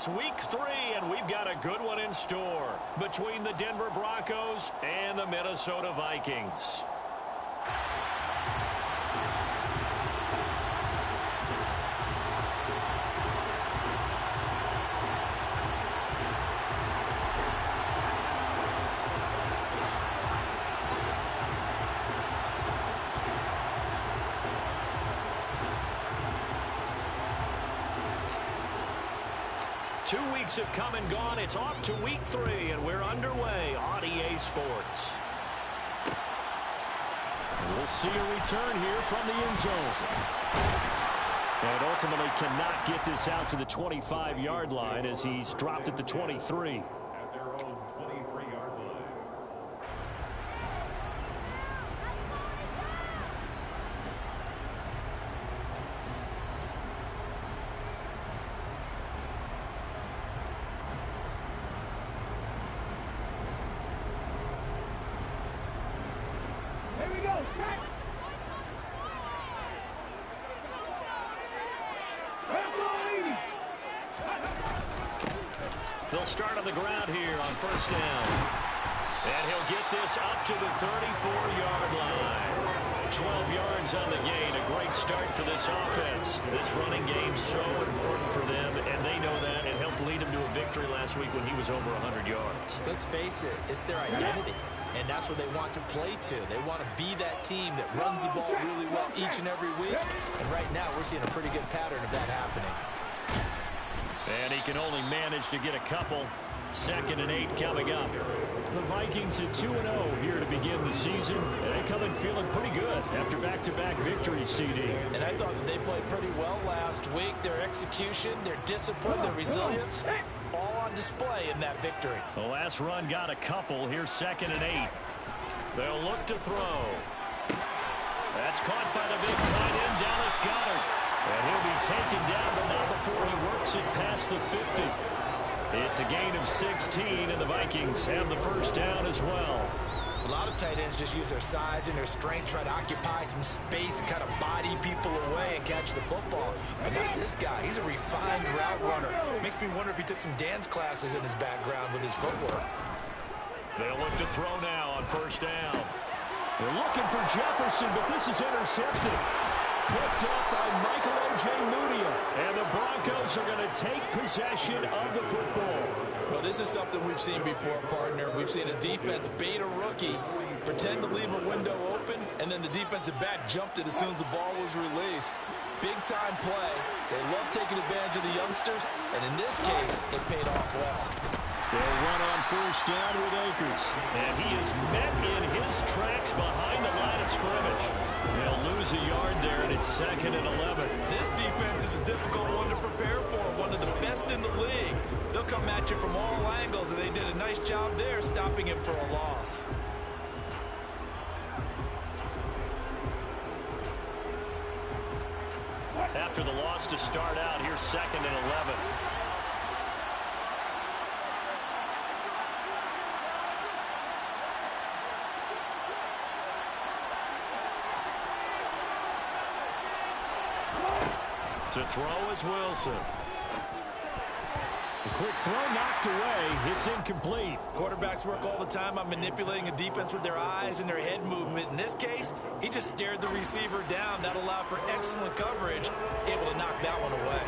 It's week 3, and we've got a good one in store between the Denver Broncos and the Minnesota Vikings. Have come and gone. It's off to week 3, and we're underway on EA Sports. And we'll see a return here from the end zone. And ultimately cannot get this out to the 25-yard line as he's dropped at the 23. At their own 23-yard line. They'll start on the ground here on first down. And he'll get this up to the 34-yard line. 12 yards on the gain. A great start for this offense. This running game so important for them, and they know that. It helped lead them to a victory last week when he was over 100 yards. Let's face it, it's their identity. And that's what they want to play to. They want to be that team that runs the ball really well each and every week. And right now, we're seeing a pretty good pattern of that happening. And he can only manage to get a couple. 2nd and 8 coming up. The Vikings at 2-0 here to begin the season. And they come in feeling pretty good after back-to-back victories, CD. And I thought that they played pretty well last week. Their execution, their discipline, their resilience, all on display in that victory. The last run got a couple. Here's 2nd and 8. They'll look to throw. That's caught by the big tight end, Dallas Goedert. And he'll be taken down, but not before he works it past the 50. It's a gain of 16, and the Vikings have the first down as well. A lot of tight ends just use their size and their strength, try to occupy some space and kind of body people away and catch the football. But not this guy. He's a refined route runner. Makes me wonder if he took some dance classes in his background with his footwork. They'll look to throw now on first down. They're looking for Jefferson, but this is intercepted. Picked up by Michael Ojemudia. And the Broncos are going to take possession of the football. Well, this is something we've seen before, partner. We've seen a defense bait a rookie, pretend to leave a window open, and then the defensive back jumped it as soon as the ball was released. Big-time play. They love taking advantage of the youngsters, and in this case, it paid off well. They'll run on first down with Akers. And he is met in his tracks behind the line of scrimmage. They'll lose a yard there, and it's 2nd and 11. This defense is a difficult one to prepare for, one of the best in the league. They'll come at you from all angles, and they did a nice job there stopping him for a loss. After the loss to start out, here's 2nd and 11. To throw is Wilson. A quick throw knocked away. It's incomplete. Quarterbacks work all the time on manipulating a defense with their eyes and their head movement. In this case, he just stared the receiver down. That allowed for excellent coverage, able to knock that one away.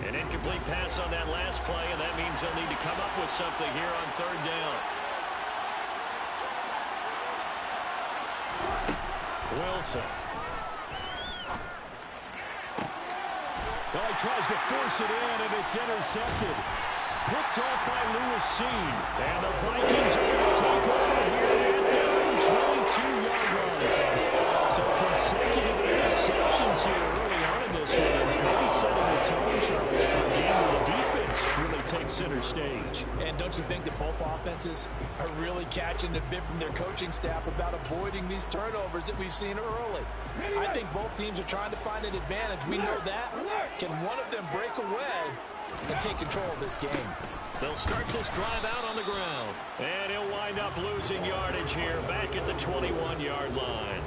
An incomplete pass on that last play, and that means they'll need to come up with something here on 3rd down. Wilson. Well, he tries to force it in, and it's intercepted. Picked off by Lewis Cine. And the Vikings are going to take over here at their own 22-yard line. So consecutive interceptions here early on in this one, and maybe setting the tone, Charles, for a game where the defense really takes center stage. And don't you think that both offenses are really catching the bit from their coaching staff about avoiding these turnovers that we've seen early? I think both teams are trying to find an advantage. We know that. Can one of them break away and take control of this game. They'll start this drive out on the ground. And he'll wind up losing yardage here back at the 21-yard line.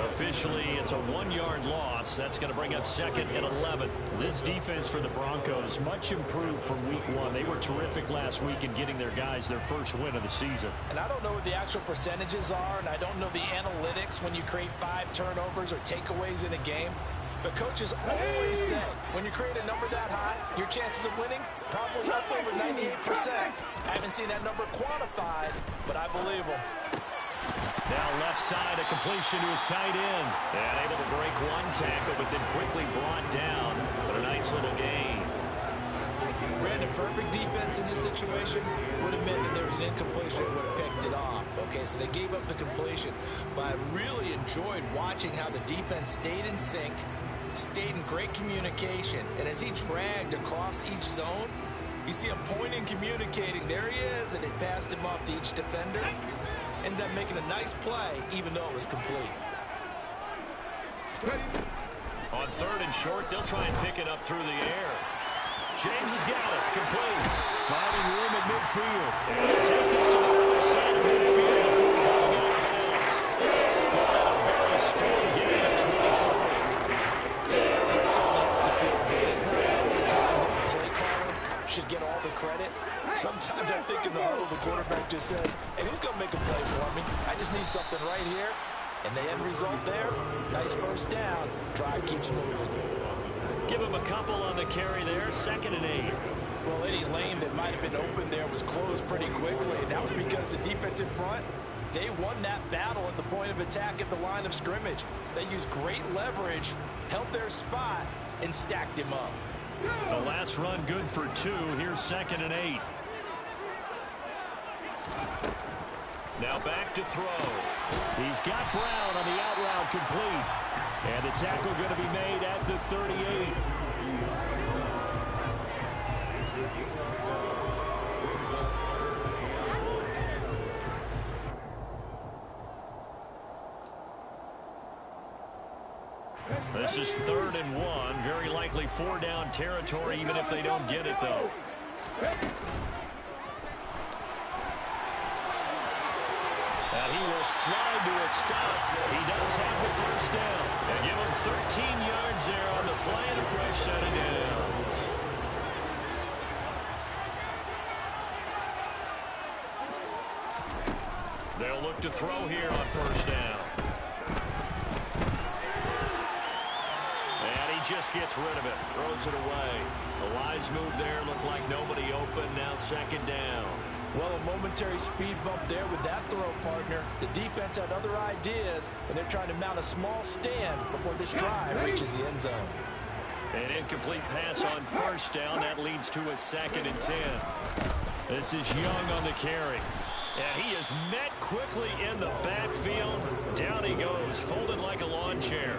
Officially, it's a 1-yard loss. That's going to bring up second and 11. This defense for the Broncos, much improved from week 1. They were terrific last week in getting their guys their first win of the season. And I don't know what the actual percentages are, and I don't know the analytics when you create 5 turnovers or takeaways in a game. But coaches always say, when you create a number that high, your chances of winning probably up over 98%. I haven't seen that number quantified, but I believe them. Now left side, a completion to his tight end. And able to break one tackle, but then quickly brought down. But a nice little gain. Brandon, perfect defense in this situation would have meant that there was an incompletion that would have picked it off. Okay, so they gave up the completion. But I really enjoyed watching how the defense stayed in sync, stayed in great communication. And as he dragged across each zone, you see him pointing, communicating. There he is, and it passed him off to each defender. Ended up making a nice play, even though it was complete. On third and short, they'll try and pick it up through the air. James has got it. Complete. Finding room at midfield. And he'll take this to the other side of midfield before going out of bounds. A very strong gain of 24. That's all that has to feel good. It's not all the time that the play caller should get all the credit. Sometimes I think in the huddle, the quarterback just says, hey, who's going to make a play for me? I just need something right here. And the end result there, nice first down. Drive keeps moving. Give him a couple on the carry there, 2nd and 8. Well, any lane that might have been open there was closed pretty quickly. And that was because the defense in front, they won that battle at the point of attack at the line of scrimmage. They used great leverage, held their spot, and stacked him up. The last run good for 2. Here's 2nd and 8. Now back to throw. He's got Brown on the out route complete. And the tackle going to be made at the 38. This is 3rd and 1. Very likely 4-down territory, even if they don't get it, though. And he will slide to a stop. He does have the first down. And give him 13 yards there on the play and a fresh set of downs. They'll look to throw here on first down. And he just gets rid of it. Throws it away. A wise move there. Looked like nobody open. Now 2nd down. Well, a momentary speed bump there with that throw, partner. The defense had other ideas, and they're trying to mount a small stand before this drive reaches the end zone. An incomplete pass on first down. That leads to a 2nd and 10. This is Young on the carry. And he is met quickly in the backfield. Down he goes, folded like a lawn chair.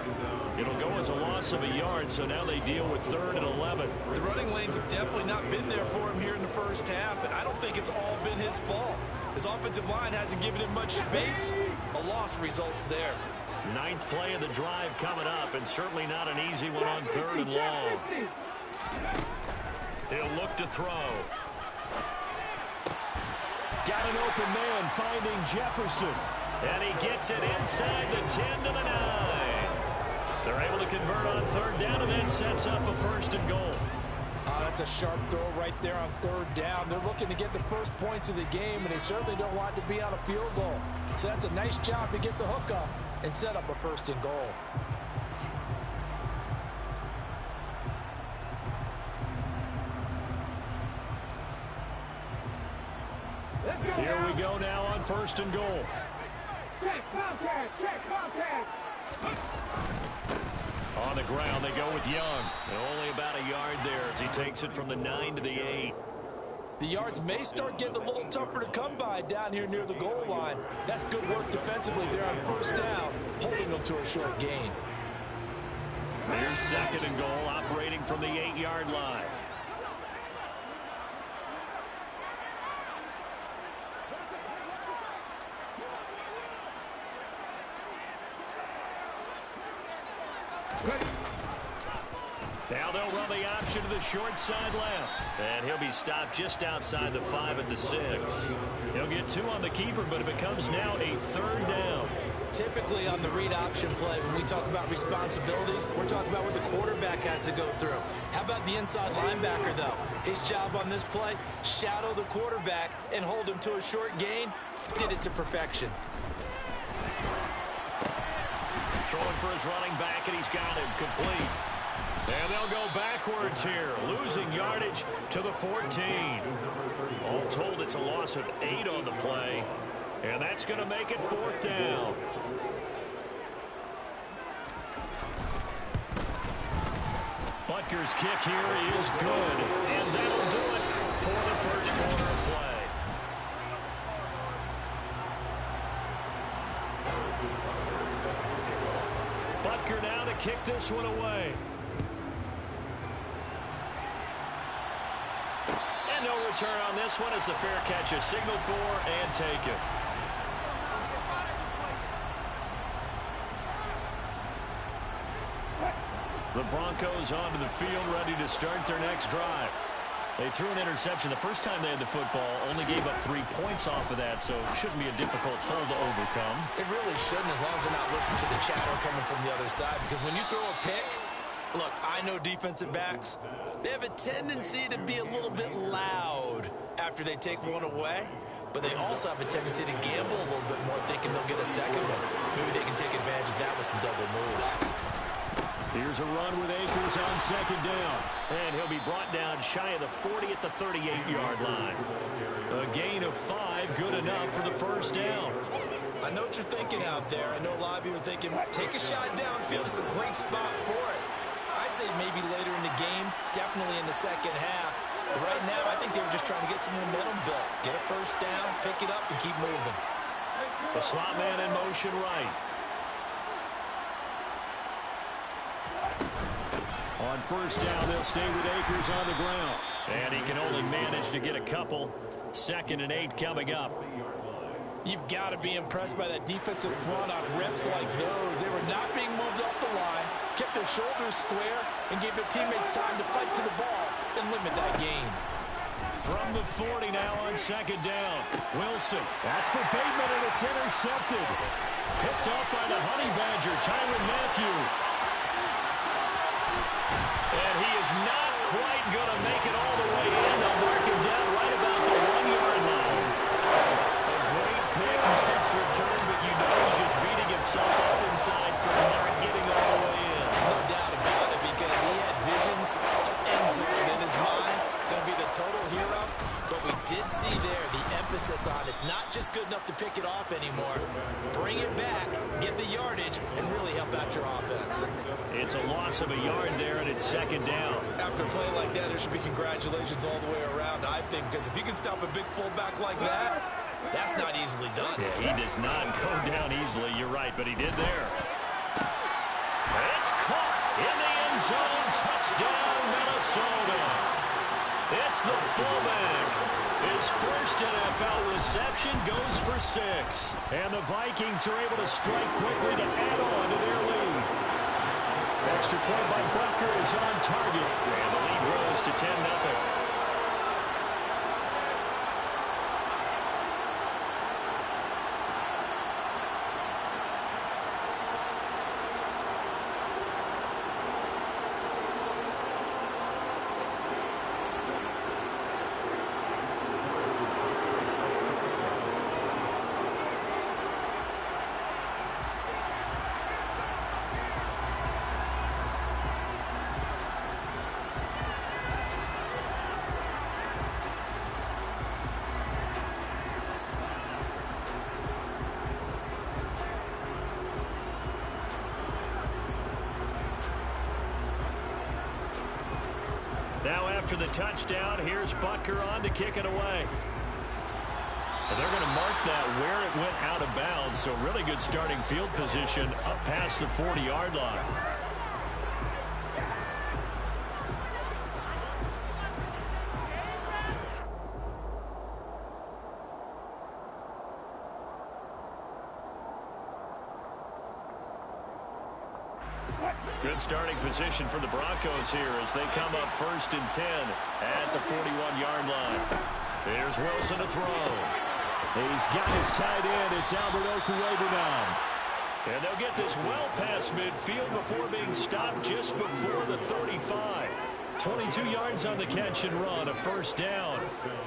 It'll go as a loss of a yard, so now they deal with 3rd and 11. The running lanes have definitely not been there for him here in the first half, and I don't think it's all been his fault. His offensive line hasn't given him much space. A loss results there. 9th play of the drive coming up, and certainly not an easy one on 3rd and long. He'll look to throw. Got an open man finding Jefferson. And he gets it inside the 10 to the 9. They're able to convert on 3rd down, and that sets up a 1st and goal. That's a sharp throw right there on 3rd down. They're looking to get the first points of the game, and they certainly don't want to be on a field goal. So that's a nice job to get the hook up and set up a 1st and goal. Here we go now on 1st and goal. Check contact, check contact. On the ground, they go with Young. And only about a yard there as he takes it from the 9 to the 8. The yards may start getting a little tougher to come by down here near the goal line. That's good work defensively there on 1st down, holding them to a short gain. Here's 2nd and goal, operating from the 8-yard line. Now they'll run the option to the short side left. And he'll be stopped just outside the 5 at the 6. He'll get 2 on the keeper, but it becomes now a 3rd down. Typically on the read option play, when we talk about responsibilities, we're talking about what the quarterback has to go through. How about the inside linebacker, though? His job on this play, shadow the quarterback and hold him to a short gain. Did it to perfection. Throwing for his running back, and he's got him complete. And they'll go backwards here, losing yardage to the 14. All told, it's a loss of 8 on the play, and that's going to make it 4th down. Butker's kick here is good, and that'll do it for the first quarter of play. Butker now to kick this one away. And no return on this one as the fair catch is signaled for and taken. The Broncos onto the field, ready to start their next drive. They threw an interception the first time they had the football, only gave up 3 points off of that, so it shouldn't be a difficult hole to overcome. It really shouldn't, as long as they're not listening to the chatter coming from the other side, because when you throw a pick, look, I know defensive backs, they have a tendency to be a little bit loud after they take one away, but they also have a tendency to gamble a little bit more, thinking they'll get a second one. Maybe they can take advantage of that with some double moves. Here's a run with Akers on 2nd down. And he'll be brought down shy of the 40 at the 38-yard line. A gain of 5, good enough for the first down. I know what you're thinking out there. I know a lot of you are thinking, take a shot downfield. It's a great spot for it. I'd say maybe later in the game, definitely in the second half. But right now, I think they were just trying to get some momentum built. Get a first down, pick it up, and keep moving. The slot man in motion right. On first down, they'll stay with Akers on the ground. And he can only manage to get a couple. 2nd and 8 coming up. You've got to be impressed by that defensive front on rips like those. They were not being moved off the line, kept their shoulders square, and gave their teammates time to fight to the ball and limit that gain. From the 40 now on 2nd down. Wilson. That's for Bateman, and it's intercepted. Picked up by the Honey Badger, Tyrann Mathieu. And he is not quite going to make it all the way in. They'll mark him down right about the 1-yard line. A great pick, nice return, but you know he's just beating himself up inside for not getting all the way in. No doubt about it, because he had visions of end zone in his mind. Going to be the total hero. But we did see there the emphasis on it's not just good enough to pick it off anymore. Bring it back, get the yardage, and really help out your offense. It's a loss of a yard there, and it's 2nd down. After a play like that, there should be congratulations all the way around, I think, because if you can stop a big fullback like that, that's not easily done. Yeah, he does not go down easily, you're right, but he did there. It's caught in the end zone. Touchdown, Minnesota. It's the fullback. His first NFL reception goes for 6. And the Vikings are able to strike quickly to add on to their lead. Extra point by Butker is on target. And the lead grows to 10-0. Now after the touchdown, here's Butker on to kick it away. And they're going to mark that where it went out of bounds, so really good starting field position up past the 40-yard line. Good starting position for the Broncos here as they come up 1st and 10 at the 41-yard line. Here's Wilson to throw. He's got his tight end. It's Albert Okwuegbunam now. And they'll get this well past midfield before being stopped just before the 35. 22 yards on the catch and run, a 1st down.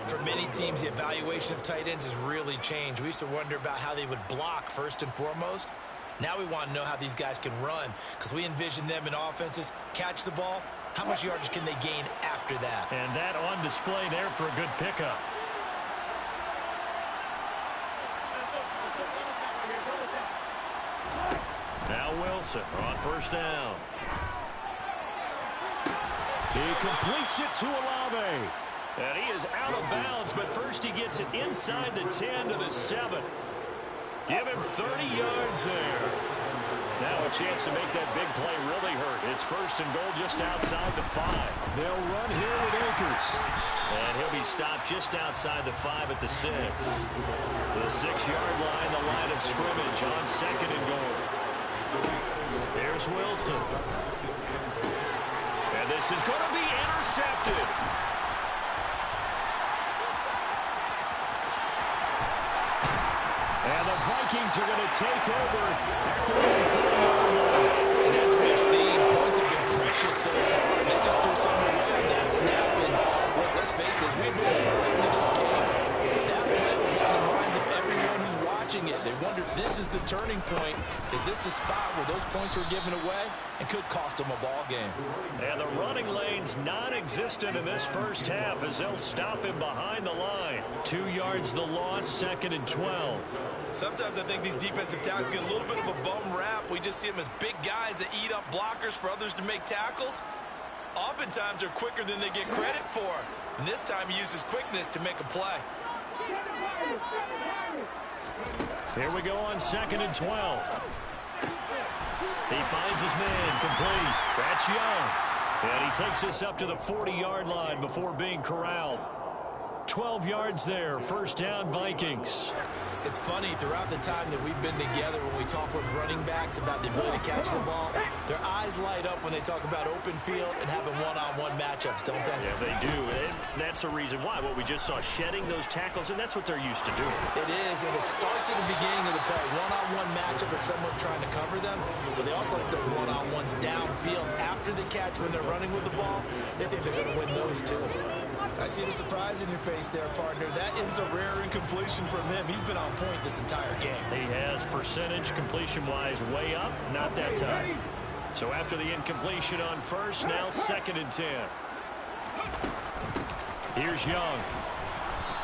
For many teams, the evaluation of tight ends has really changed. We used to wonder about how they would block first and foremost. Now we want to know how these guys can run because we envision them in offenses, catch the ball. How much yardage can they gain after that? And that on display there for a good pickup. Now Wilson on 1st down. He completes it to Olave. And he is out of bounds, but first he gets it inside the 10 to the 7. Give him 30 yards there. Now a chance to make that big play really hurt. It's 1st and goal just outside the 5. They'll run here with Akers. And he'll be stopped just outside the 5 at the 6. The 6-yard line, the line of scrimmage on 2nd and goal. Here's Wilson. And this is going to be intercepted. And the Vikings are going to take over at the 40-yard line. And as we've seen, points have been precious so far. They just threw something away on that snap. And look, let's face it, as we move further into this game, that play will be on the minds of everyone who's watching it. They wonder if this is the turning point. Is this the spot where those points were given away and could cost them a ball game? And the running lane's non-existent in this 1st half as they'll stop him behind the line. 2 yards the loss, 2nd and 12. Sometimes I think these defensive tackles get a little bit of a bum rap. We just see them as big guys that eat up blockers for others to make tackles. Oftentimes they're quicker than they get credit for. And this time he uses quickness to make a play. Here we go on 2nd and 12. He finds his man complete. That's Young. And he takes this up to the 40-yard line before being corralled. 12 yards there. 1st down, Vikings. It's funny, throughout the time that we've been together, when we talk with running backs about the ability to catch the ball, their eyes light up when they talk about open field and having one-on-one matchups, don't they? Yeah, they do. And that's the reason why. What we just saw, shedding those tackles, and that's what they're used to doing. It is, and it starts at the beginning of the play. One-on-one matchup if someone's trying to cover them, but they also like those one-on-ones downfield after the catch when they're running with the ball. They think they're going to win those, too. I see the surprise in your face there, partner. That is a rare incompletion from him. He's been on point this entire game. He has percentage completion-wise way up, not that time. So after the incompletion on 1st, now 2nd and 10. Here's Young.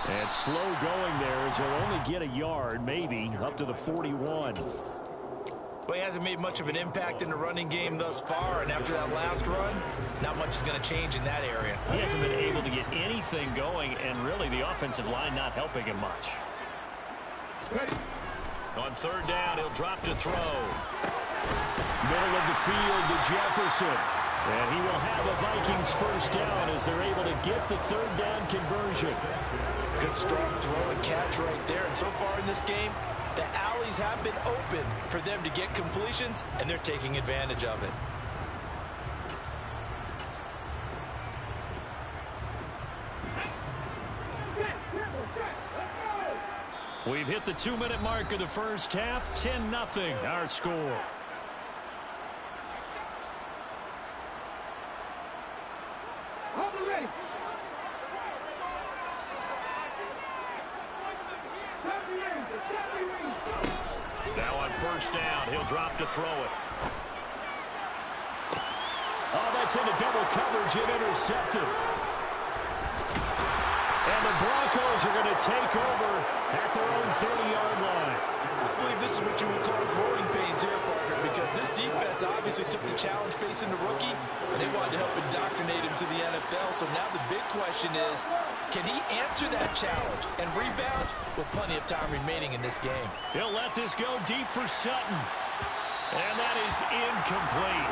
And slow going there as he'll only get a yard, maybe, up to the 41. Well, he hasn't made much of an impact in the running game thus far, and after that last run, not much is going to change in that area. He hasn't been able to get anything going, and really the offensive line not helping him much. On 3rd down, he'll drop to throw. Middle of the field to Jefferson. And he will have a Vikings 1st down as they're able to get the 3rd down conversion. Good strong throw and catch right there. And so far in this game, the alleys have been open for them to get completions, and they're taking advantage of it. We've hit the 2-minute mark of the 1st half. 10-0 our score. Now on 1st down, he'll drop to throw it. Oh, that's into double coverage and intercepted. And the Broncos are going to take over at their own 30-yard line. I believe this is what you would call growing pains here, Parker, because this defense obviously took the challenge facing the rookie, and they wanted to help indoctrinate him to the NFL. So now the big question is, can he answer that challenge and rebound with plenty of time remaining in this game? He'll let this go deep for Sutton. And that is incomplete.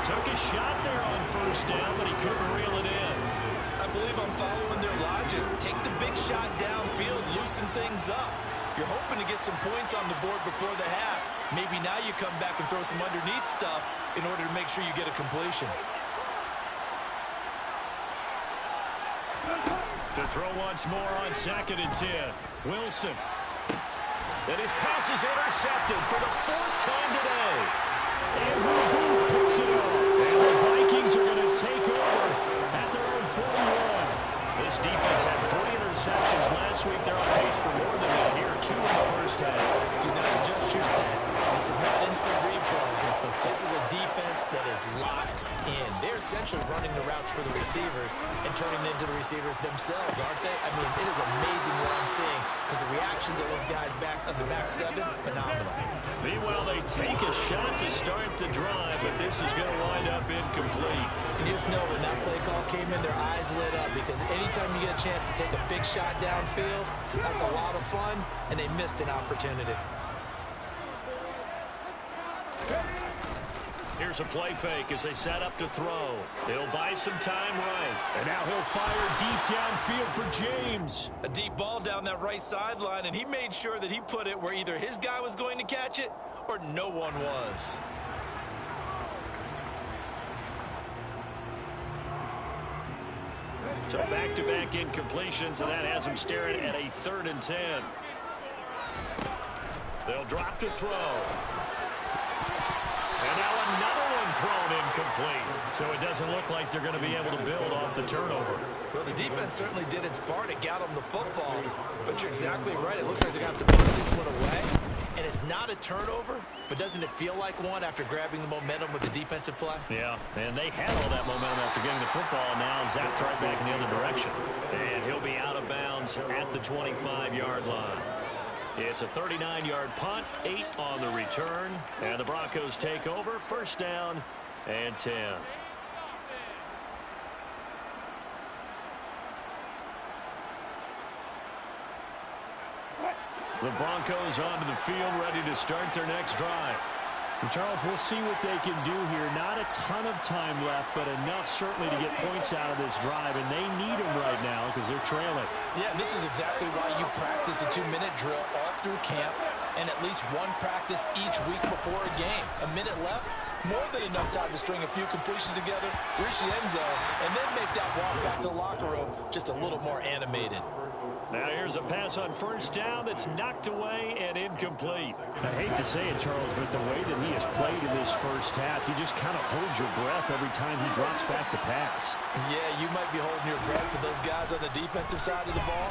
Took a shot there on 1st down, but he couldn't reel it in. I believe I'm following their logic. Take the big shot downfield, loosen things up. You're hoping to get some points on the board before the half. Maybe now you come back and throw some underneath stuff in order to make sure you get a completion. To throw once more on 2nd and 10. Wilson. And his pass is intercepted for the 4th time today. Andrew Booth picks it up. And the Vikings are going to take over at their own 41. This defense had 40 interceptions last week. They're on pace for more than that here. 2 in the first half. Do not adjust your set. This is not instant replay. This is a defense that is locked in. They're essentially running the routes for the receivers and turning it into the receivers themselves, aren't they? I mean, it is amazing what I'm seeing because the reactions of those guys back on the back 7, phenomenal. Meanwhile, they take a shot to start the drive, but this is going to wind up incomplete. And you just know when that play call came in, their eyes lit up because anytime you get a chance to take a big shot downfield, that's a lot of fun, and they missed an opportunity. Here's a play fake as they set up to throw. He'll buy some time right. And now he'll fire deep downfield for James. A deep ball down that right sideline, and he made sure that he put it where either his guy was going to catch it or no one was. So back-to-back incompletions, and that has him staring at a 3rd and 10. They'll drop to throw. And now another one thrown incomplete. So it doesn't look like they're going to be able to build off the turnover. Well, the defense certainly did its part. It got them the football. But you're exactly right. It looks like they're going to have to put this one away. And it's not a turnover, but doesn't it feel like one after grabbing the momentum with the defensive play? Yeah, and they had all that momentum after getting the football. Now zapped right back in the other direction. And he'll be out of bounds at the 25-yard line. It's a 39-yard punt, 8 on the return, and the Broncos take over, 1st down and 10. The Broncos onto the field, ready to start their next drive. And Charles, we'll see what they can do here. Not a ton of time left, but enough certainly to get points out of this drive, and they need them right now because they're trailing. Yeah, and this is exactly why you practice a 2-minute drill all through camp and at least one practice each week before a game. A minute left, more than enough time to string a few completions together, reach the end zone, and then make that walk back to the locker room just a little more animated. Now here's a pass on 1st down that's knocked away and incomplete. I hate to say it, Charles, but the way that he has played in this first half, you just kind of hold your breath every time he drops back to pass. Yeah, you might be holding your breath with those guys on the defensive side of the ball.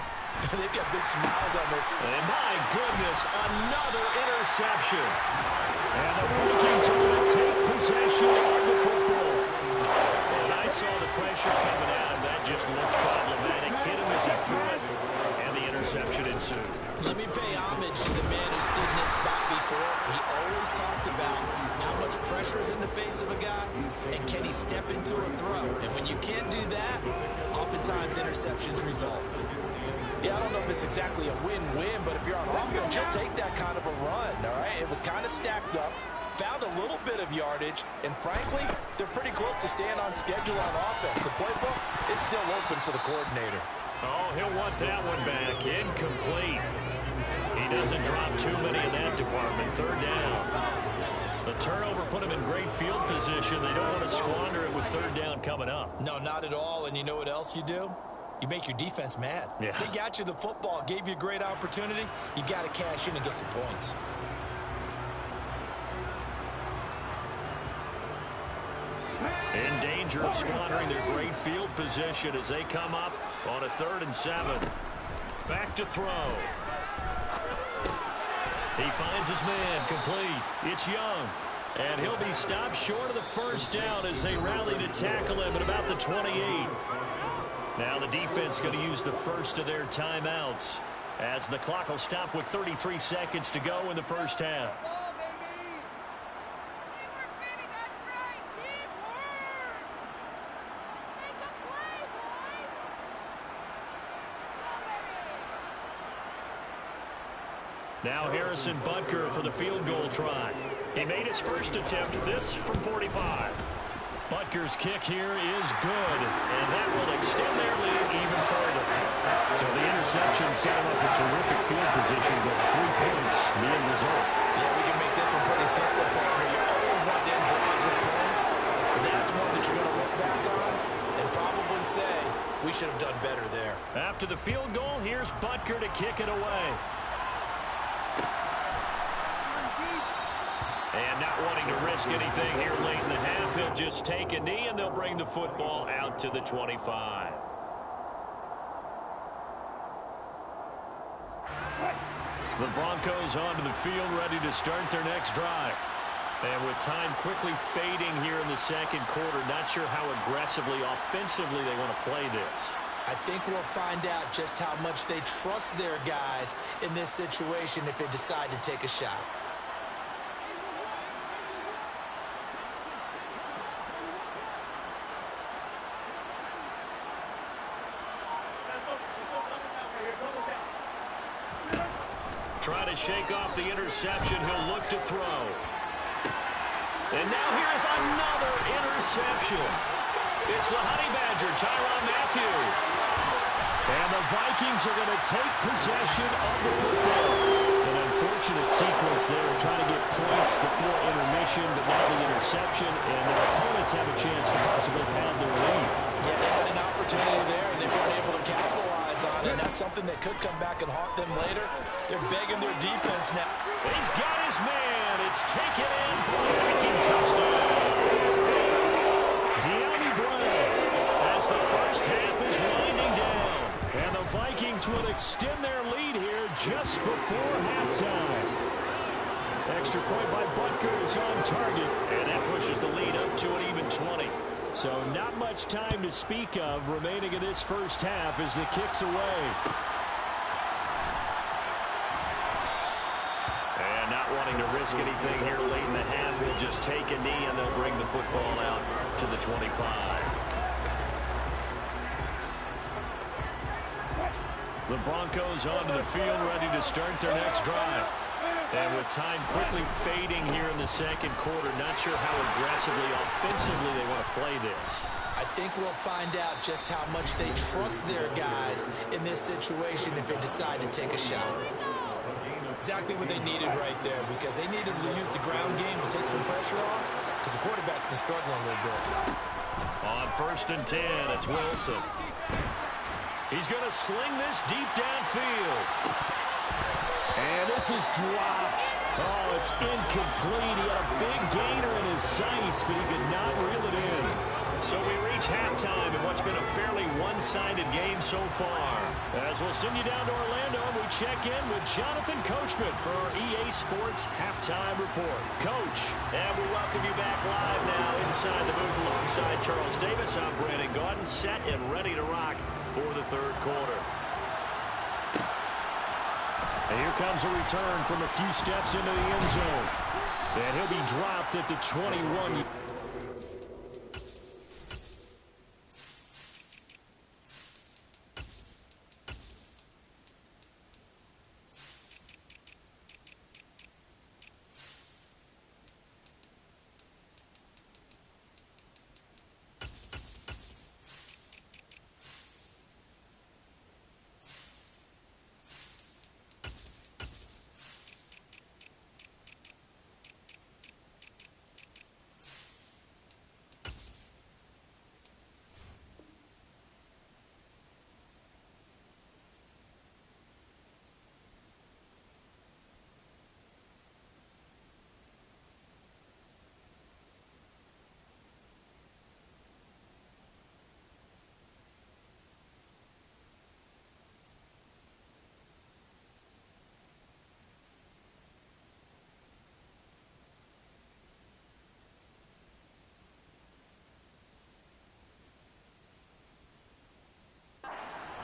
They've got big smiles on their... And my goodness, another interception. And the Vikings are going to take possession of the football. And I saw the pressure coming out, and that just looked problematic. Hit him as he threw it, and the interception ensued. Let me pay homage to the man who stood in this spot before. He always talked about how much pressure is in the face of a guy, and can he step into a throw. And when you can't do that, oftentimes interceptions result. Yeah, I don't know if it's exactly a win-win, but if you're on offense, you'll take that kind of a run, all right? It was kind of stacked up, found a little bit of yardage, and frankly, they're pretty close to staying on schedule on offense. The playbook is still open for the coordinator. Oh, he'll want that one back. Incomplete. He doesn't drop too many in that department. 3rd down. The turnover put him in great field position. They don't want to squander it with 3rd down coming up. No, not at all. And you know what else you do? You make your defense mad. Yeah. They got you the football, gave you a great opportunity. You got to cash in and get some points. In danger of squandering their great field position as they come up on a 3rd and 7. Back to throw. He finds his man complete. It's Young. And he'll be stopped short of the 1st down as they rally to tackle him at about the 28. Now the defense going to use the first of their timeouts as the clock will stop with 33 seconds to go in the 1st half. Now Harrison Butker for the field goal try. He made his first attempt, this from 45. Butker's kick here is good, and that will extend their lead even further. So the interception set him up a terrific field position, but 3 points, the end result. Yeah, we can make this one pretty should have done better there. After the field goal, here's Butker to kick it away. And not wanting to risk anything here late in the half, he'll just take a knee, and they'll bring the football out to the 25. The Broncos onto the field, ready to start their next drive. And with time quickly fading here in the second quarter, not sure how aggressively, offensively they want to play this. I think we'll find out just how much they trust their guys in this situation if they decide to take a shot. Trying to shake off the interception. He'll look to throw. And now here's another interception. It's the Honey Badger, Tyrann Mathieu. And the Vikings are going to take possession of the football. An unfortunate sequence there, trying to get points before intermission, but now the interception, and their opponents have a chance to possibly pound their lead. Yeah, they had an opportunity there, and they weren't able to capitalize on it. And that's something that could come back and haunt them later. They're begging their defense now. He's got his man. It's taken in for a Viking touchdown. De'Ami Brown as the first half is winding down. And the Vikings will extend their lead here just before halftime. Extra point by Butker is on target. And that pushes the lead up to an even 20. So not much time to speak of remaining in this first half as the kick's away. And not wanting to risk anything here late in the half, they'll just take a knee and they'll bring the football out to the 25. The Broncos onto the field, ready to start their next drive. And with time quickly fading here in the second quarter, not sure how aggressively, offensively they want to play this. I think we'll find out just how much they trust their guys in this situation if they decide to take a shot. Exactly what they needed right there, because they needed to use the ground game to take some pressure off, because the quarterback's been struggling a little bit. On 1st and 10, it's Wilson. He's going to sling this deep downfield. And this is dropped. Oh, it's incomplete. He had a big gainer in his sights, but he could not reel it in. So we reach halftime in what's been a fairly one-sided game so far. As we'll send you down to Orlando, we check in with Jonathan Coachman for our EA Sports Halftime Report. Coach, and we welcome you back live now inside the booth alongside Charles Davis. I'm Brandon Gaudin, set and ready to rock for the third quarter. And here comes a return from a few steps into the end zone. And he'll be dropped at the 21.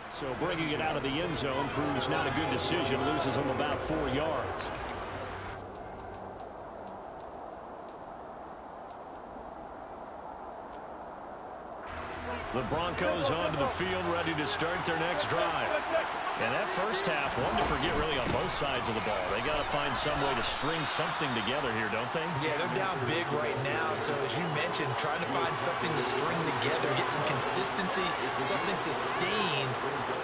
So bringing it out of the end zone proves not a good decision. Loses him about 4 yards. The Broncos onto the field, ready to start their next drive. And that first half, one to forget really on both sides of the ball. They got to find some way to string something together here, don't they? Yeah, they're down big right now. So as you mentioned, trying to find something to string together, get some consistency, something sustained,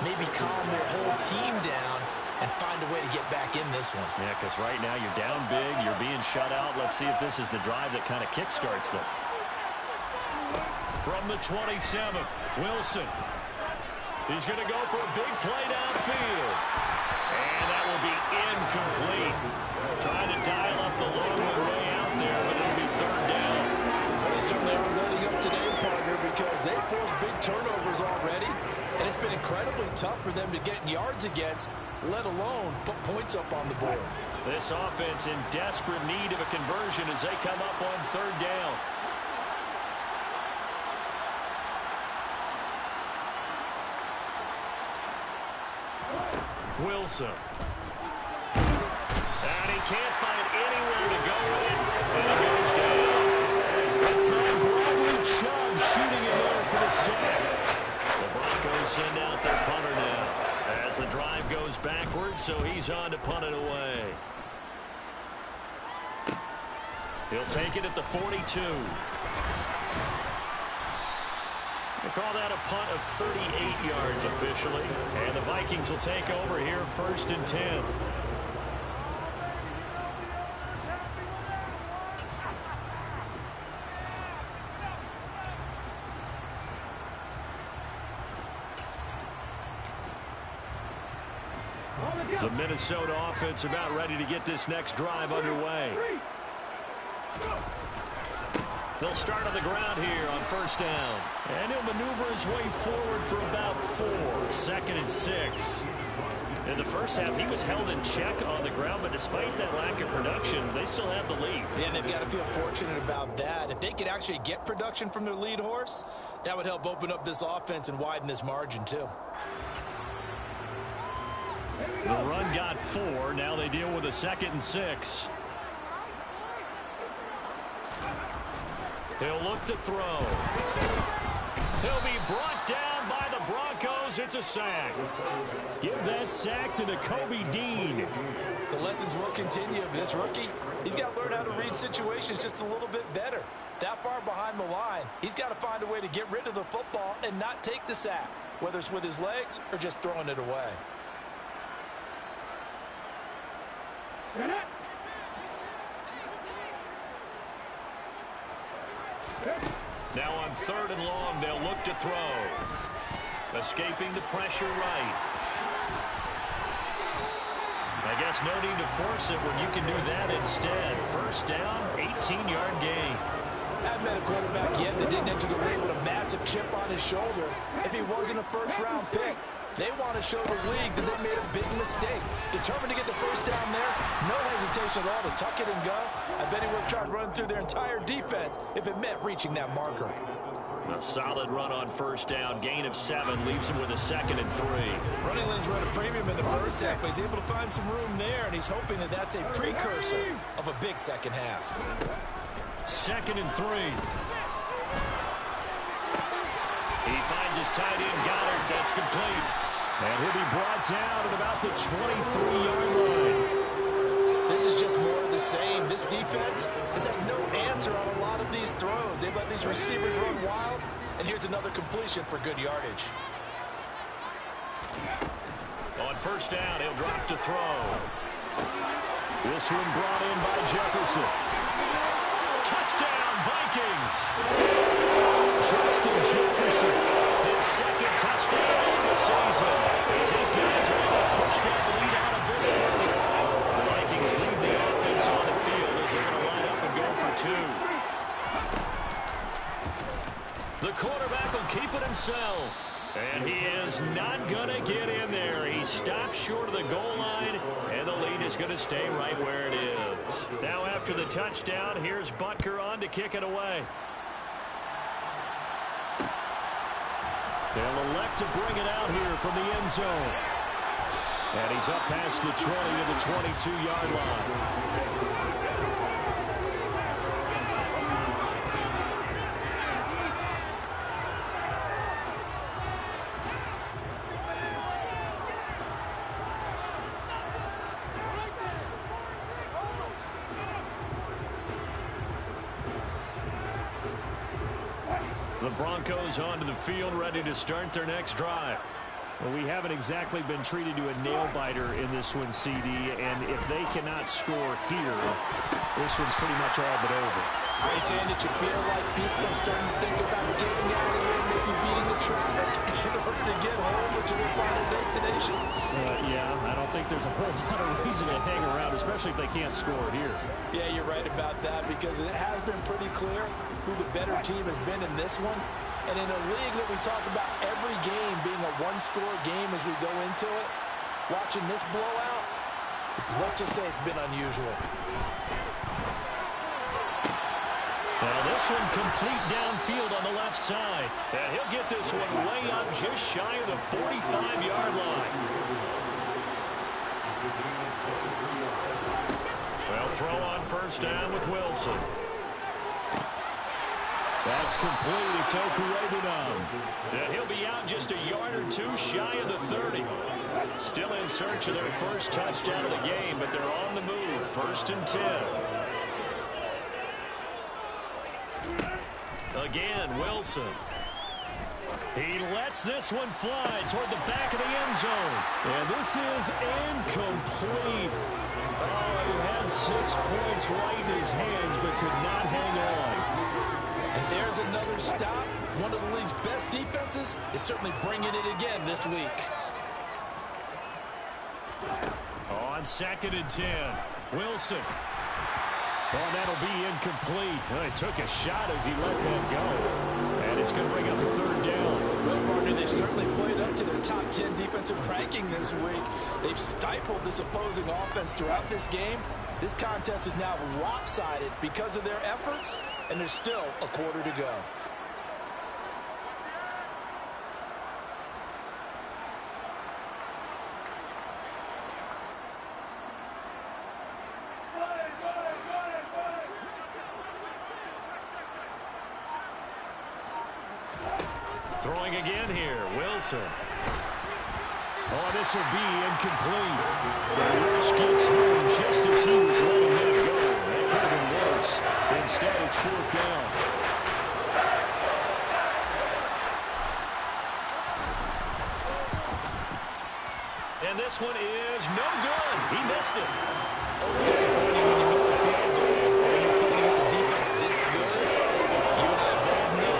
maybe calm their whole team down and find a way to get back in this one. Yeah, because right now you're down big, you're being shut out. Let's see if this is the drive that kind of kickstarts them. From the 27, Wilson. He's going to go for a big play downfield. And that will be incomplete. Trying to dial up the long way out there, but it'll be third down. They certainly are letting up today, partner, because they forced big turnovers already, and it's been incredibly tough for them to get yards against, let alone put points up on the board. This offense in desperate need of a conversion as they come up on third down. Wilson. And he can't find anywhere to go with it, and he goes down. That's Bradley Chubb shooting in there for the sack. The Broncos send out their punter now as the drive goes backwards, so he's on to punt it away. He'll take it at the 42. They call that a punt of 38 yards officially. And the Vikings will take over here first and 10. The Minnesota offense about ready to get this next drive underway. They'll start on the ground here on first down. And he'll maneuver his way forward for about 4. 2nd and 6. In the first half, he was held in check on the ground, but despite that lack of production, they still have the lead. Yeah, and they've got to feel fortunate about that. If they could actually get production from their lead horse, that would help open up this offense and widen this margin, too. The run got 4. Now they deal with a 2nd and 6. He'll look to throw. He'll be brought down by the Broncos. It's a sack. Give that sack to Nakobe Dean. The lessons will continue. This rookie, he's got to learn how to read situations just a little bit better. That far behind the line, he's got to find a way to get rid of the football and not take the sack, whether it's with his legs or just throwing it away. Now on 3rd and long, they'll look to throw. Escaping the pressure right. I guess no need to force it when you can do that instead. First down, 18-yard gain. I haven't met a quarterback yet that didn't enter the league with a massive chip on his shoulder if he wasn't a first-round pick. They want to show the league that they made a big mistake. Determined to get the first down there, no hesitation at all to tuck it and go. I bet he would have tried running through their entire defense if it meant reaching that marker. A solid run on first down. Gain of 7 leaves him with a 2nd and 3. Running lanes run a premium in the first half, but he's able to find some room there, and he's hoping that that's a precursor of a big second half. 2nd and 3. He finds his tight end, Goddard. That's complete. And he'll be brought down at about the 23-yard line. This is just more of the same. This defense has had no answer on a lot of these throws. They've let these receivers run wild, and here's another completion for good yardage. On first down, he'll drop to throw. This one brought in by Jefferson. Touchdown, Vikings! Justin Jefferson, his 2nd touchdown of the season. As his guys are able to push that lead out a bit further. The Vikings leave the offense on the field as they're going to line up and go for 2. The quarterback will keep it himself. And he is not going to get in there. He stops short of the goal line, and the lead is going to stay right where it is. Now after the touchdown, here's Butker on to kick it away. They'll elect to bring it out here from the end zone. And he's up past the 20 to the 22-yard line. The Broncos onto the field, ready to start their next drive. Well, we haven't exactly been treated to a nail-biter in this one, CD, and if they cannot score here, this one's pretty much all but over. Are you saying that you feel like people are starting to think about getting out of here, maybe beating the traffic in order to get home to their final destination? Yeah, I don't think there's a whole lot of reason to hang around, especially if they can't score here. Yeah, you're right about that because it has been pretty clear who the better team has been in this one. And in a league that we talk about every game being a one-score game as we go into it, watching this blowout, let's just say it's been unusual. Now this one complete downfield on the left side. And he'll get this one way up just shy of the 45-yard line. Well, throw on first down with Wilson. That's complete. It's Okurebunom. And he'll be out just a yard or two shy of the 30. Still in search of their first touchdown of the game, but they're on the move. 1st and 10. Again, Wilson. He lets this one fly toward the back of the end zone. And this is incomplete. Oh, he had 6 points right in his hands, but could not hang on. And there's another stop. One of the league's best defenses is certainly bringing it again this week. On 2nd and 10, Wilson. Oh, that'll be incomplete. Well, he took a shot as he let that go. And it's going to bring up a 3rd down. Well, partner, they've certainly played up to their top 10 defensive ranking this week. They've stifled this opposing offense throughout this game. This contest is now lopsided because of their efforts, and there's still a quarter to go. Throwing again here, Wilson. Oh, this will be incomplete. The rush gets home just as he was letting him go. That could have been worse. Instead, it's 4th down. And this one is no good. He missed it. Oh, it's disappointing when you miss a field goal. When you're playing against a defense this good, you and I both know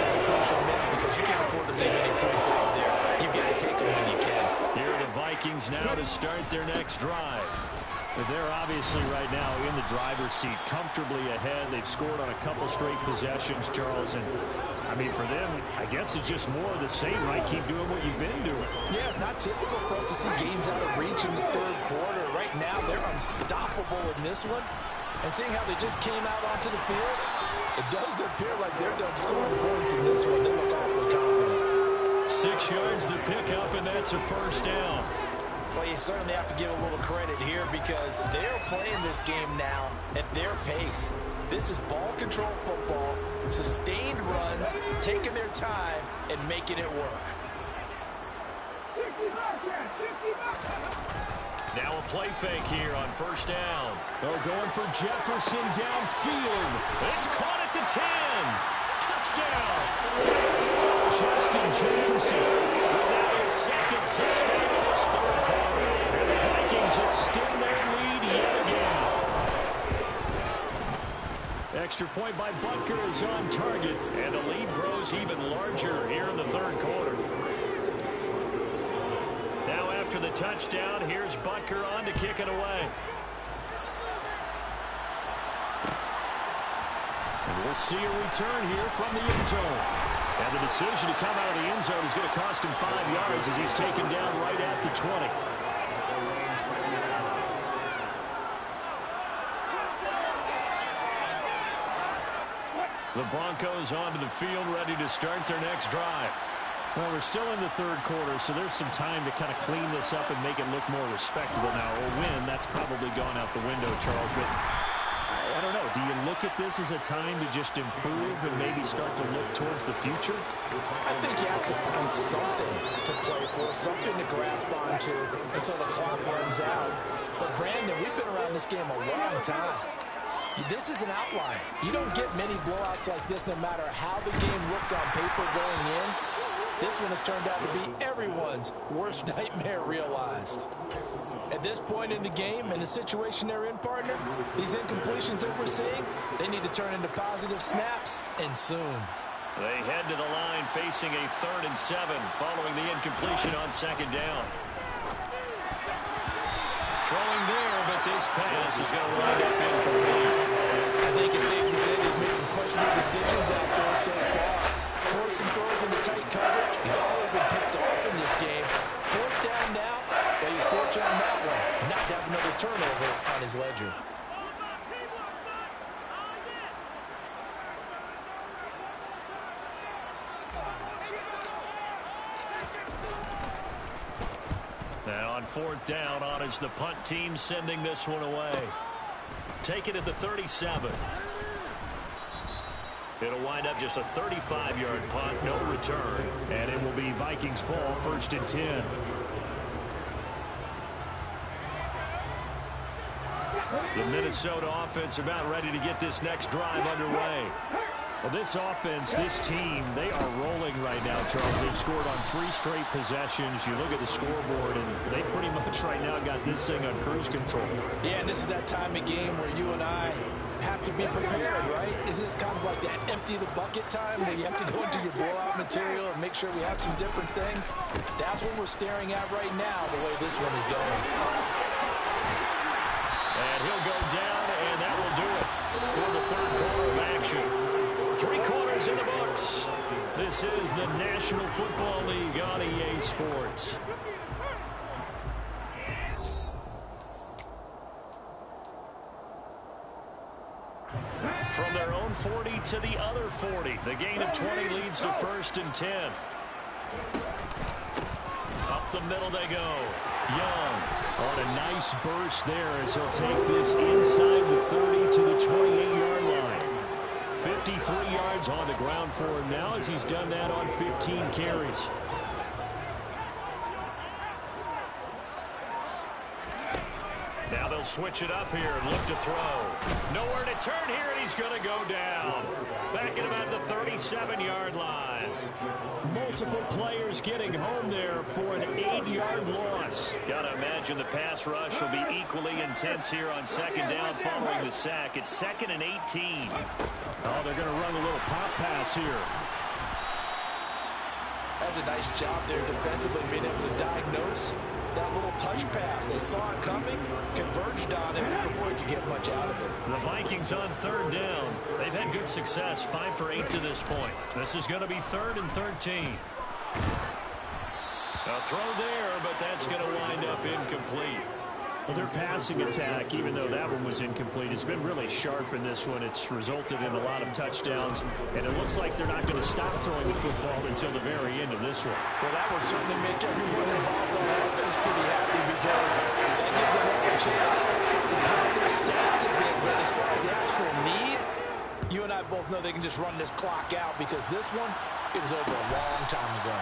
it's a crucial miss because you can't afford to leave any points out there. You've got to take them when you can. Here are the Vikings now to start their next drive. But they're obviously right now in the driver's seat, comfortably ahead. They've scored on a couple straight possessions, Charles. And, I mean, for them, I guess it's just more of the same, right? Keep doing what you've been doing. Yeah, it's not typical for us to see games out of reach in the 3rd quarter. Right now, they're unstoppable in this one. And seeing how they just came out onto the field, it does appear like they're done scoring points in this one. They look awfully confident. 6 yards the pickup, and that's a 1st down. Well, you certainly have to give a little credit here because they're playing this game now at their pace. This is ball control football, sustained runs, taking their time, and making it work. Now a play fake here on 1st down. Oh, going for Jefferson downfield. It's caught at the 10. Touchdown. Justin Jefferson with now his 2nd touchdown in this 3rd quarter. And the Vikings extend their lead yet again. Extra point by Butker is on target, and the lead grows even larger here in the 3rd quarter. Now after the touchdown, here's Butker on to kick it away. And we'll see a return here from the end zone. And the decision to come out of the end zone is going to cost him 5 yards as he's taken down right at the 20. The Broncos onto the field, ready to start their next drive. Well, we're still in the 3rd quarter, so there's some time to kind of clean this up and make it look more respectable now. A win, that's probably gone out the window, Charles. But I don't know. Do you look at this as a time to just improve and maybe start to look towards the future? I think you have to find something to play for, something to grasp onto until the clock runs out. But, Brandon, we've been around this game a long time. This is an outlier. You don't get many blowouts like this no matter how the game looks on paper going in. This one has turned out to be everyone's worst nightmare realized. At this point in the game and the situation they're in, partner, these incompletions that we're seeing, they need to turn into positive snaps, and soon. They head to the line facing a 3rd and 7 following the incompletion on 2nd down. Throwing there, but this pass is going to wind up incomplete. I think it's safe to say he's made some questionable decisions out there so far. Forced some throws into tight coverage. He's already been picked off in this game. 4th down now, but he's fortunate on that one. Not to have another turnover on his ledger. Now on 4th down, on is the punt team sending this one away. Take it at the 37. It'll wind up just a 35-yard punt, no return. And it will be Vikings ball, 1st and 10. The Minnesota offense about ready to get this next drive underway. Well, this offense, this team, they are rolling right now, Charles. They've scored on 3 straight possessions. You look at the scoreboard, and they pretty much right now got this thing on cruise control. Yeah, and this is that time of game where you and I have to be prepared, right? Isn't this kind of like that empty the bucket time where you have to go into your blowout material and make sure we have some different things? That's what we're staring at right now, the way this one is going. And he'll go down, and that will do it for the 3rd quarter of action. 3 quarters in the books. This is the National Football League on EA Sports. From their own 40 to the other 40. The gain of 20 leads to 1st and 10. Up the middle they go. Young on a nice burst there as he'll take this inside the 30 to the 28-yard line. 53 yards on the ground for him now as he's done that on 15 carries. Now they'll switch it up here and look to throw. Nowhere to turn here, and he's going to go down. Back at about the 37-yard line. Multiple players getting home there for an 8-yard loss. Got to imagine the pass rush will be equally intense here on 2nd down following the sack. It's 2nd and 18. Oh, they're going to run a little pop pass here. That's a nice job there defensively, being able to diagnose that little touch pass. They saw it coming, converged on it before he could get much out of it. The Vikings on 3rd down. They've had good success, 5 for 8 to this point. This is going to be 3rd and 13. A throw there, but that's going to wind up incomplete. Well, their passing attack, even though that one was incomplete, has been really sharp in this one. It's resulted in a lot of touchdowns, and it looks like they're not going to stop throwing the football until the very end of this one. Well, that will certainly make everyone involved on offense pretty happy because that gives them all a chance to pad their stats a bit. But as far as the actual need, you and I both know they can just run this clock out because this one, it was over a long time ago.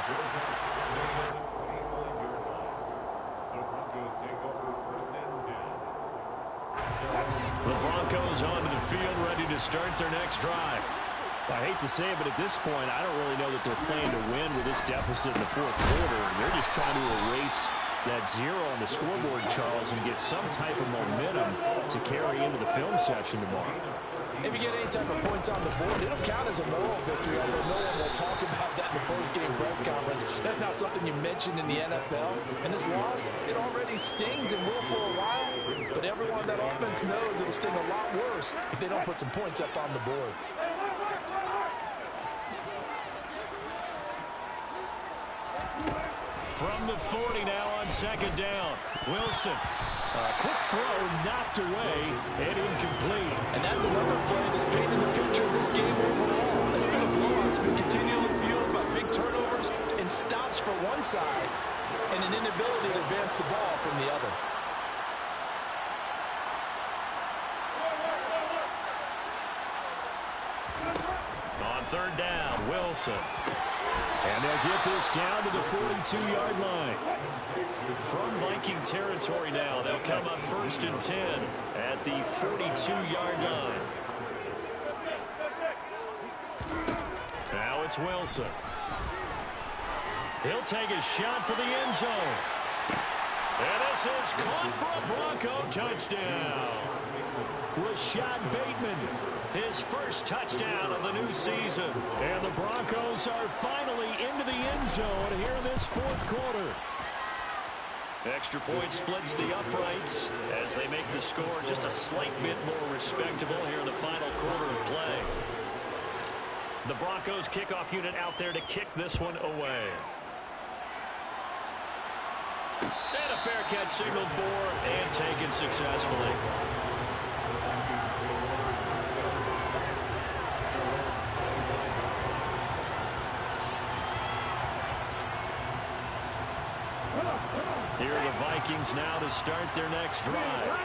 The Broncos onto the field, ready to start their next drive. I hate to say it, but at this point, I don't really know that they're playing to win with this deficit in the 4th quarter. They're just trying to erase that 0 on the scoreboard, Charles, and get some type of momentum to carry into the film section tomorrow. If you get any type of points on the board, it'll count as a moral victory, although no one will talk about that in the post-game press conference. That's not something you mentioned in the NFL. And this loss, it already stings and will for a while, but everyone on that offense knows it'll sting a lot worse if they don't put some points up on the board. From the 40 now on 2nd down. Wilson. A quick throw knocked away and incomplete. And that's another play that's painted the picture of this game overall. It's been a blowout. It's been continually fueled by big turnovers and stops for one side and an inability to advance the ball from the other. On 3rd down, Wilson. And they'll get this down to the 42-yard line. From Viking territory now, they'll come up 1st and 10 at the 42-yard line. Now it's Wilson. He'll take a shot for the end zone. And this is caught for a Bronco touchdown. Rashad Bateman, his first touchdown of the new season. And the Broncos are finally into the end zone here in this fourth quarter. Extra point splits the uprights as they make the score just a slight bit more respectable here in the final quarter of play. The Broncos kickoff unit out there to kick this one away. And a fair catch signaled for and taken successfully. Here are the Vikings now to start their next drive.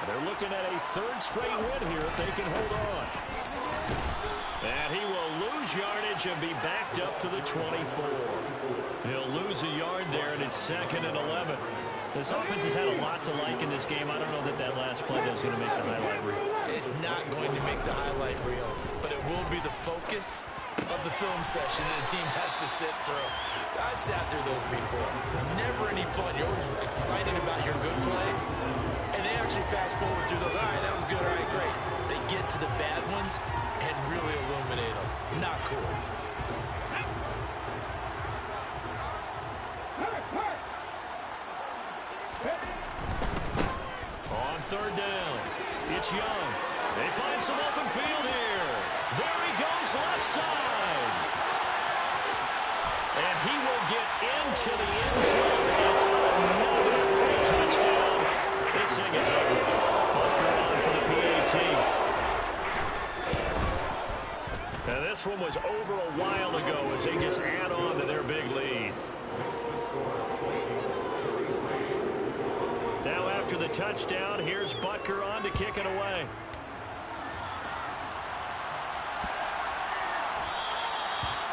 They're looking at a third straight win here if they can hold on. And he will lose yardage and be backed up to the 24. He'll lose a yard there, and it's 2nd and 11. This offense has had a lot to like in this game. I don't know that that last play is going to make the highlight reel. It's not going to make the highlight reel, but it will be the focus of the film session that the team has to sit through. I've sat through those before. Never any fun. You're always excited about your good plays, and they actually fast forward through those. All right, that was good. All right, great. They get to the bad ones and really illuminate them. Not cool. On third down, it's Young. They find some open field here. There he goes, left side. And he will get into the end zone. It's another great touchdown. This thing is over. Butker on for the PAT. Now this one was over a while ago as they just add on to their big lead. Now after the touchdown, here's Butker on to kick it away.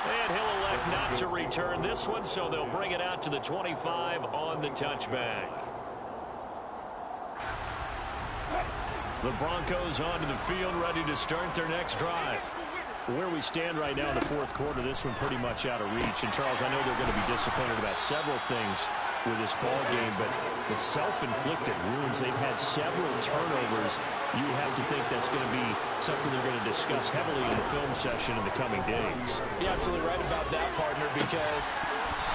And he'll elect not to return this one, so they'll bring it out to the 25 on the touchback. The Broncos onto the field, ready to start their next drive. Where we stand right now in the fourth quarter, this one pretty much out of reach. And, Charles, I know they're going to be disappointed about several things with this ball game, but the self-inflicted wounds, they've had several turnovers. You have to think that's going to be something they're going to discuss heavily in the film session in the coming days. You're absolutely right about that, partner, because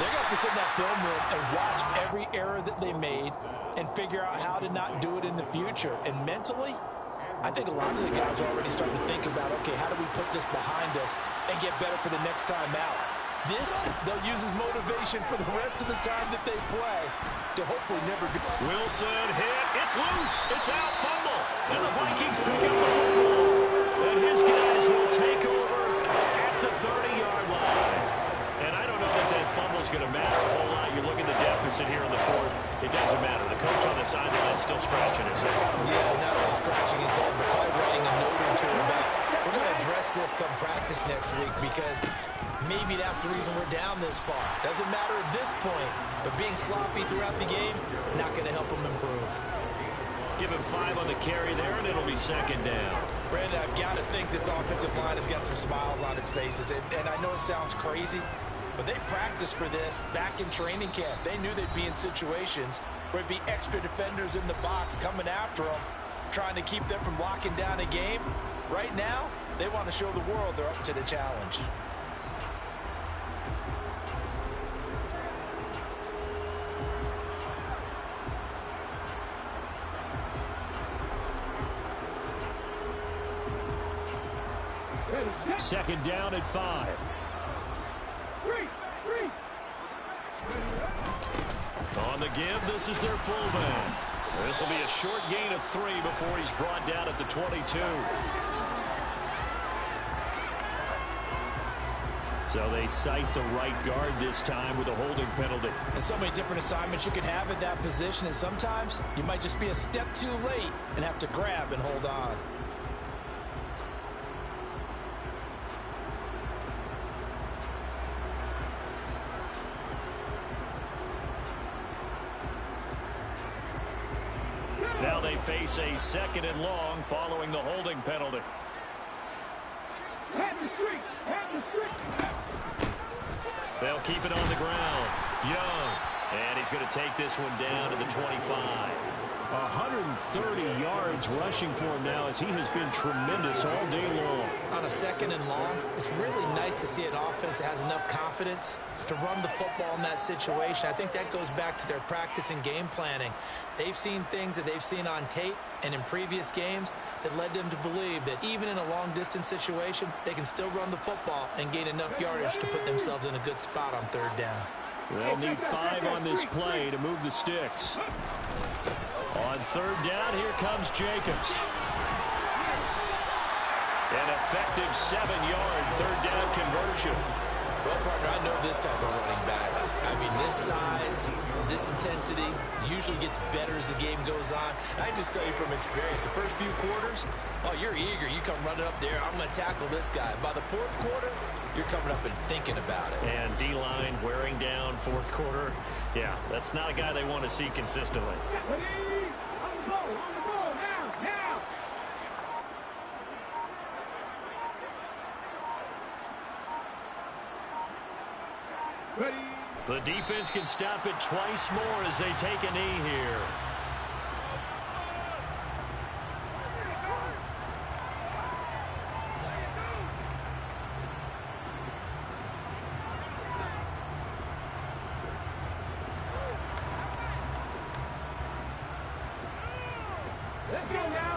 they're going to have to sit in that film room and watch every error that they made and figure out how to not do it in the future. And mentally, I think a lot of the guys are already starting to think about, okay, how do we put this behind us and get better for the next time out? This, they'll use as motivation for the rest of the time that they play to hopefully never be. Wilson hit. It's loose. It's out. Fumble. And the Vikings pick up the football. And his guys will take over at the 30-yard line. And I don't know that that fumble's going to matter a whole lot. You look at the deficit here in the fourth. It doesn't matter. The coach on the sideline still scratching his head. Yeah, not only scratching his head, but probably writing a note or two about, we're going to address this come practice next week because maybe that's the reason we're down this far. Doesn't matter at this point, but being sloppy throughout the game, not going to help them improve. Give him 5 on the carry there, and it'll be 2nd down. Brandon, I've got to think this offensive line has got some smiles on its faces. And I know it sounds crazy, but they practiced for this back in training camp. They knew they'd be in situations where it'd be extra defenders in the box coming after them, trying to keep them from locking down a game. Right now, they want to show the world they're up to the challenge. Second down at 5. On the give, this is their fullback. This will be a short gain of 3 before he's brought down at the 22. So they cite the right guard this time with a holding penalty. And so many different assignments you can have at that position, and sometimes you might just be a step too late and have to grab and hold on. Now they face a 2nd and long following the holding penalty. They'll keep it on the ground. Young. And he's going to take this one down to the 25. 130 yards rushing for him now as he has been tremendous all day long. On a 2nd and long, it's really nice to see an offense that has enough confidence to run the football in that situation. I think that goes back to their practice and game planning. They've seen things that they've seen on tape and in previous games that led them to believe that even in a long-distance situation, they can still run the football and gain enough yardage to put themselves in a good spot on 3rd down. They'll need 5 on this play to move the sticks. On 3rd down, here comes Jacobs. An effective 7-yard 3rd down conversion. Well, partner, I know this type of running back. I mean, this size, this intensity usually gets better as the game goes on. I just tell you from experience, the first few quarters, oh, you're eager. You come running up there, I'm going to tackle this guy. By the 4th quarter, you're coming up and thinking about it. And D-line wearing down 4th quarter. Yeah, that's not a guy they want to see consistently. On the ball, now. Ready. The defense can stop it twice more as they take a knee here. Let's go now.